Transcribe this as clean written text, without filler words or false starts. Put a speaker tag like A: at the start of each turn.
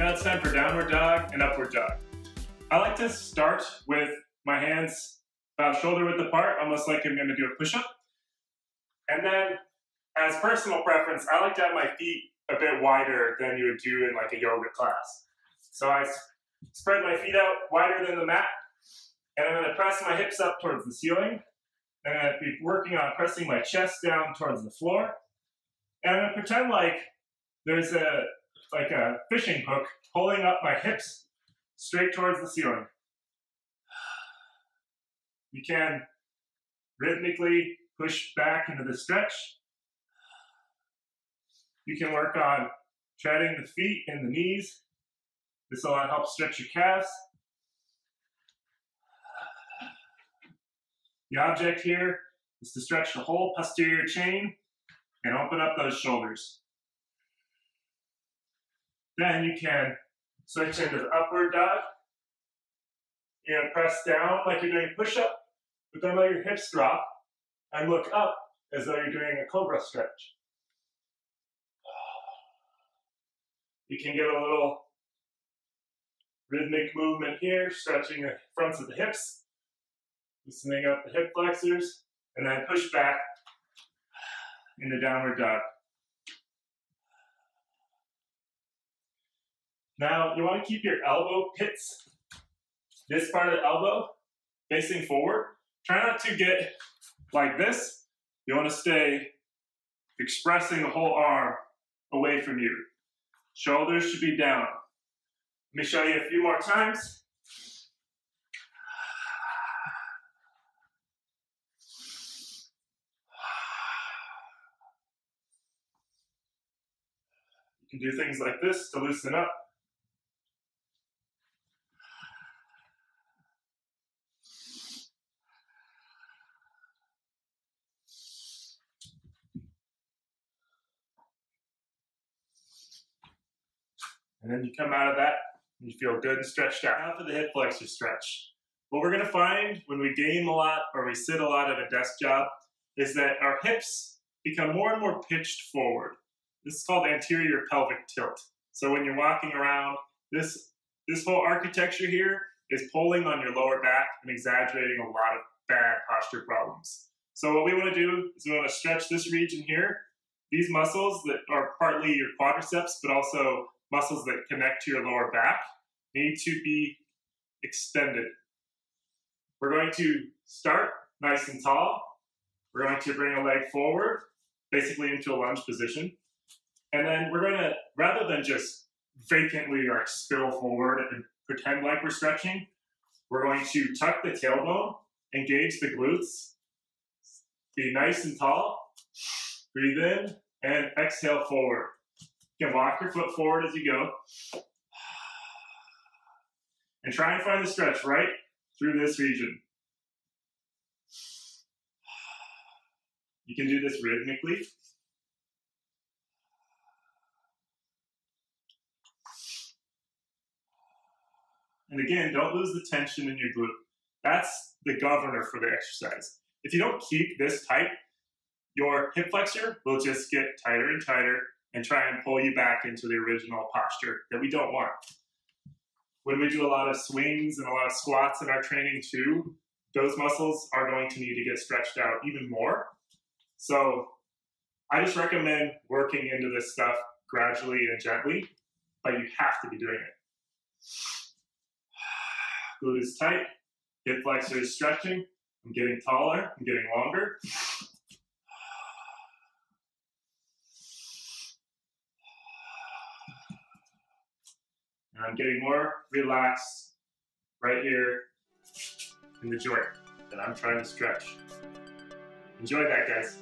A: Now it's time for downward dog and upward dog. I like to start with my hands about shoulder width apart, almost like I'm going to do a push-up. And then, as personal preference, I like to have my feet a bit wider than you would do in like a yoga class. So I spread my feet out wider than the mat, and I'm going to press my hips up towards the ceiling. I'm going to be working on pressing my chest down towards the floor. And I'm going to pretend like there's a fishing hook pulling up my hips straight towards the ceiling. You can rhythmically push back into the stretch. You can work on treading the feet and the knees. This will help stretch your calves. The object here is to stretch the whole posterior chain and open up those shoulders. Then you can switch into the upward dog and press down like you're doing a push-up, but then let your hips drop and look up as though you're doing a cobra stretch. You can get a little rhythmic movement here, stretching the fronts of the hips, loosening up the hip flexors, and then push back into downward dog. Now, you want to keep your elbow pits, this part of the elbow, facing forward. Try not to get like this. You want to stay expressing the whole arm away from you. Shoulders should be down. Let me show you a few more times. You can do things like this to loosen up. And then you come out of that, and you feel good and stretched out. Now for the hip flexor stretch. What we're going to find when we game a lot or we sit a lot at a desk job is that our hips become more and more pitched forward. This is called anterior pelvic tilt. So when you're walking around, this whole architecture here is pulling on your lower back and exaggerating a lot of bad posture problems. So what we want to do is we want to stretch this region here. These muscles that are partly your quadriceps, but also muscles that connect to your lower back need to be extended. We're going to start nice and tall. We're going to bring a leg forward, basically into a lunge position. And then we're going to, rather than just vacantly like spill forward and pretend like we're stretching, we're going to tuck the tailbone, engage the glutes, be nice and tall, breathe in, and exhale forward. You can walk your foot forward as you go. And try and find the stretch right through this region. You can do this rhythmically. And again, don't lose the tension in your glute. That's the governor for the exercise. If you don't keep this tight, your hip flexor will just get tighter and tighter and try and pull you back into the original posture that we don't want. When we do a lot of swings and a lot of squats in our training too, those muscles are going to need to get stretched out even more. So I just recommend working into this stuff gradually and gently, but you have to be doing it. Glute is tight, hip flexor is stretching, I'm getting taller, I'm getting longer. And I'm getting more relaxed right here in the joint that I'm trying to stretch. Enjoy that, guys.